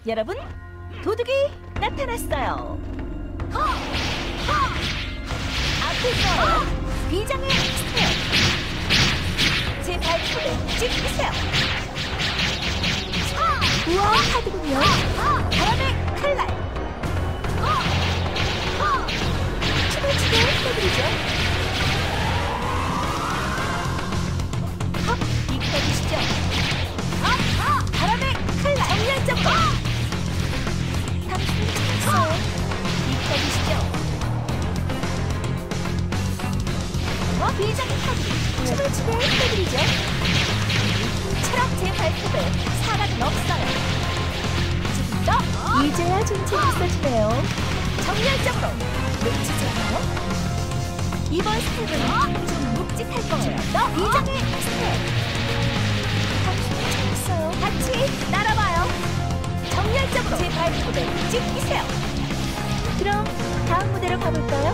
여러분, 도둑이 나타났어요. 앞에서 비장의 스텝. 제 발톱을 찍으세요. 우와, 하드군요. 바람의 칼날. 춤을 추게 해드리죠. 이끌어주시죠. 바람의 칼날. 정렬적으로. 당신을 찾았어요. 이끌어주시죠. 비장의 카드. 춤을 추게 해드리죠. 처럼 제 발톱에 사각은 없어요. 조금 더. 이제야 좀 재밌어지네요. 정렬적으로. 놓치지 않아요? 이번 스텝은 좀 묵직할 거예요. 더 비장의 스텝. 당신이 재밌어요. 같이 날아봐요. 정렬적으로 제 발톱에 찍히세요. 그럼 다음 무대로 가볼까요?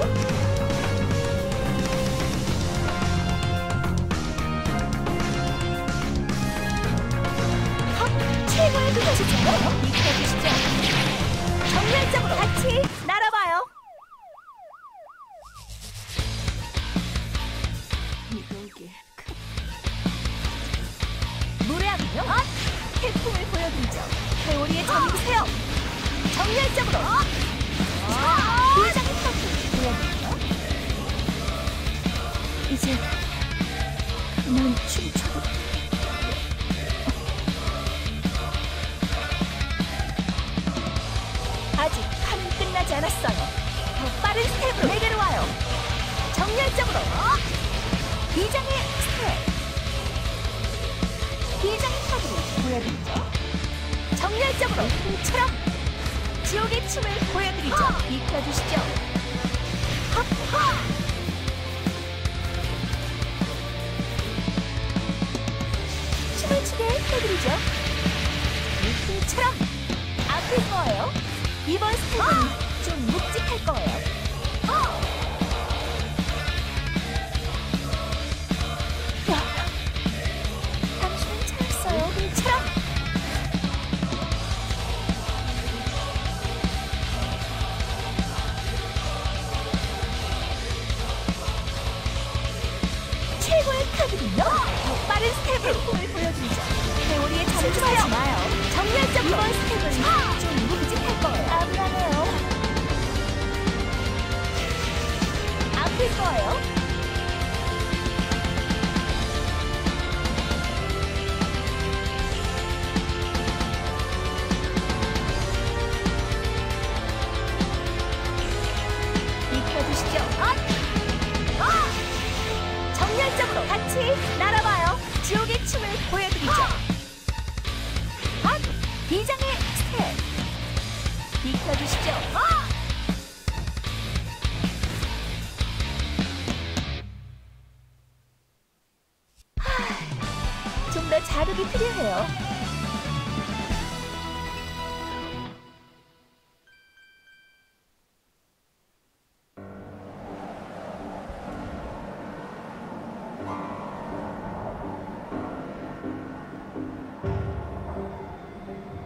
최고의 그것이죠. 이끌어주시죠. 정렬적으로 같이 날아봐요. 이게 무례하군요. 태풍을 보여드리죠. 회오리에 잠기세요. 정렬적으로 비장의 카드 보여드리죠. 이제 난 춤춰도 아직 판은 끝나지 않았어요. 더 빠른 스텝으로 내게로 와요. 정렬적으로 비장의 스텝. 비장의 카드를 보여드리죠. 정렬적으로 꿈처럼 지옥의 춤을 보여드리죠. 이끌어주시죠. 춤을 추게 해드리죠. 꿈처럼 앞에 거예요. 이번 스텝은 좀 묵직할 거예요. 당신은 잘했어요. 꿈처럼. 최고의 카드군요. 더 빠른 스텝으로 꿈을 보여주죠. 회오리에 잠기지 마요. 정렬적 이번 스텝은 좀 묵직할 거예요. 아브라네요. 아플 거예요. 이끌어주시죠. 정렬적으로 같이 날아봐요. 지옥의 춤을 보여드리죠. 비장의 스텝. 이끌어주시죠. 좀 더 자극이 필요해요.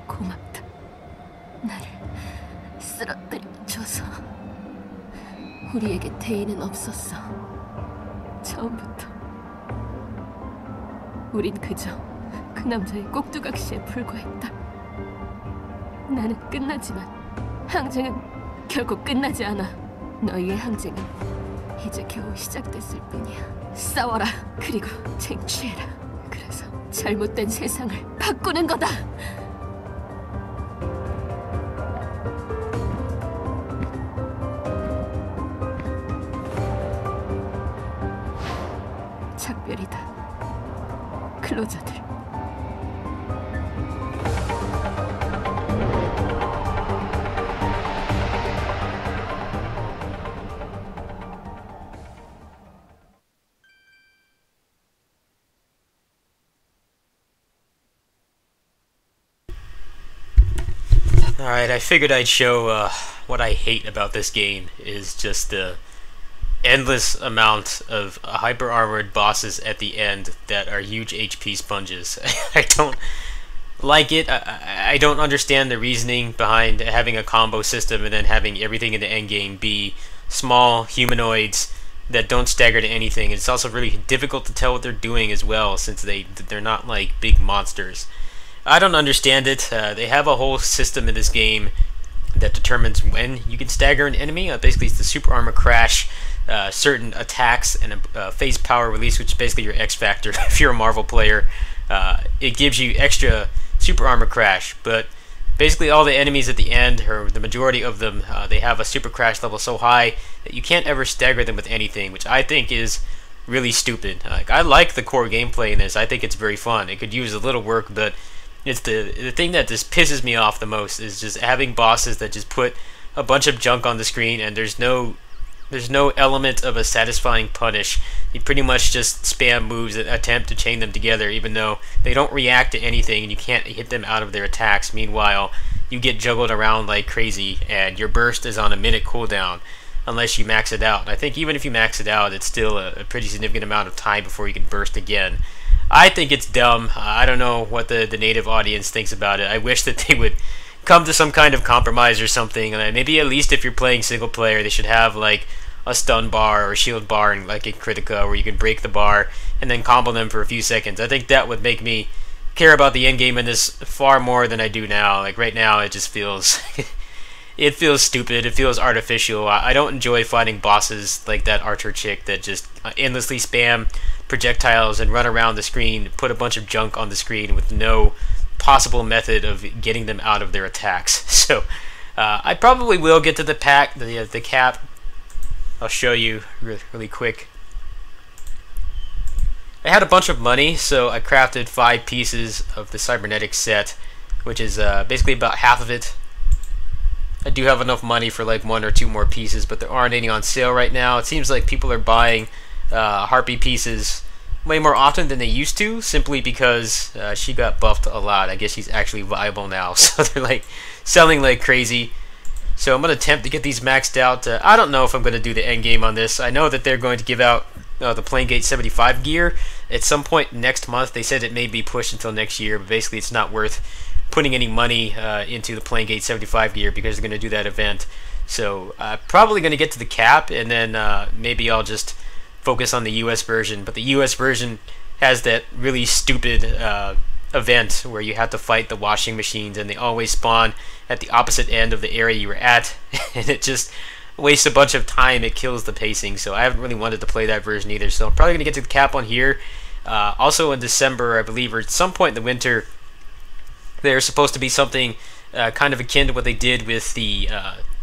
고맙다. 나를 쓰러뜨려줘서. 우리에게 대의는 없었어. 처음부터. 우린 그저 그 남자의 꼭두각시에 불과했다. 나는 끝나지만 항쟁은 결국 끝나지 않아. 너희의 항쟁은 이제 겨우 시작됐을 뿐이야. 싸워라. 그리고 쟁취해라. 그래서 잘못된 세상을 바꾸는 거다. 작별이다. 클로저들. Alright, I figured I'd show what I hate about this game is just the endless amount of hyper armored bosses at the end that are huge HP sponges. like it. I don't understand the reasoning behind having a combo system and then having everything in the end game be small humanoids that don't stagger to anything. It's also really difficult to tell what they're doing as well, since they're not like big monsters. I don't understand it. They have a whole system in this game that determines when you can stagger an enemy. Basically, it's the super armor crash, certain attacks, and a phase power release, which is basically your X factor if you're a Marvel player. It gives you extra super armor crash, but basically all the enemies at the end, or the majority of them, they have a super crash level so high that you can't ever stagger them with anything, which I think is really stupid. Like, I like the core gameplay in this. I think it's very fun. It could use a little work, but it's the thing that just pisses me off the most is just having bosses that just put a bunch of junk on the screen and there's no element of a satisfying punish. You pretty much just spam moves that attempt to chain them together, even though they don't react to anything and you can't hit them out of their attacks. Meanwhile, you get juggled around like crazy and your burst is on a minute cooldown unless you max it out. And I think even if you max it out, it's still a pretty significant amount of time before you can burst again. I think it's dumb. I don't know what the native audience thinks about it. I wish that they would come to some kind of compromise or something. Maybe at least if you're playing single player, they should have like a stun bar or a shield bar in, like in Critica, where you can break the bar and then combo them for a few seconds. I think that would make me care about the end game in this far more than I do now. Like right now, it just feels it feels stupid. It feels artificial. I don't enjoy fighting bosses like that Archer chick that just endlessly spam projectiles and run around the screen, put a bunch of junk on the screen with no possible method of getting them out of their attacks. So I probably will get to the cap. I'll show you really quick. I had a bunch of money, so I crafted 5 pieces of the cybernetic set, which is basically about half of it. I do have enough money for like 1 or 2 more pieces, but there aren't any on sale right now. It seems like people are buying Harpy pieces way more often than they used to, simply because she got buffed a lot. I guess she's actually viable now, so they're like selling like crazy. So I'm going to attempt to get these maxed out. I don't know if I'm going to do the end game on this. I know that they're going to give out the Planegate 75 gear at some point next month. They said it may be pushed until next year, but basically it's not worth putting any money into the Planegate 75 gear because they're going to do that event. So probably going to get to the cap, and then maybe I'll just focus on the US version. But the US version has that really stupid event where you have to fight the washing machines, and they always spawn at the opposite end of the area you were at, and it just wastes a bunch of time. It kills the pacing, so I haven't really wanted to play that version either. So I'm probably going to get to the cap on here. Also in December, I believe, or at some point in the winter, there's supposed to be something kind of akin to what they did with the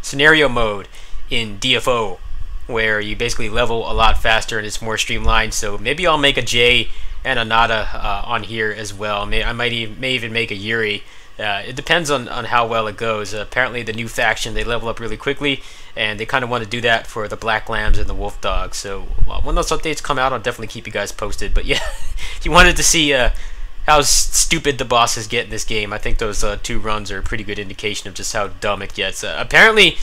scenario mode in DFO, where you basically level a lot faster and it's more streamlined. So maybe I'll make a Jay and a Nada on here as well. I may even make a Yuri. It depends on how well it goes. Apparently the new faction, they level up really quickly, and they kind of want to do that for the Black Lambs and the Wolf Dogs. So when those updates come out, I'll definitely keep you guys posted. But yeah, if you wanted to see how stupid the bosses get in this game, I think those 2 runs are a pretty good indication of just how dumb it gets. Apparently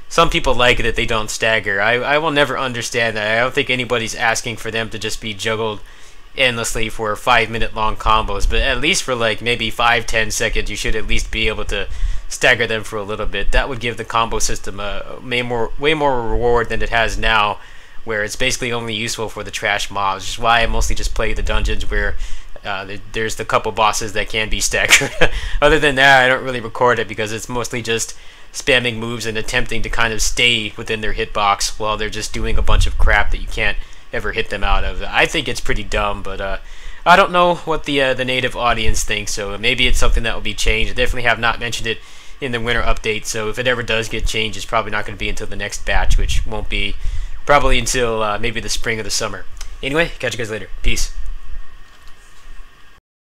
some people like it that they don't stagger. I will never understand that. I don't think anybody's asking for them to just be juggled endlessly for 5-minute long combos, but at least for like maybe 5-10 seconds you should at least be able to stagger them for a little bit. That would give the combo system way more reward than it has now, where it's basically only useful for the trash mobs, which is why I mostly just play the dungeons where there's the couple bosses that can be staggered. Other than that, I don't really record it because it's mostly just spamming moves and attempting to kind of stay within their hitbox while they're just doing a bunch of crap that you can't ever hit them out of. I think it's pretty dumb, but I don't know what the native audience thinks, so maybe it's something that will be changed. I definitely have not mentioned it in the winter update, so if it ever does get changed, it's probably not going to be until the next batch, which won't be probably until maybe the spring or the summer. Anyway, catch you guys later. Peace.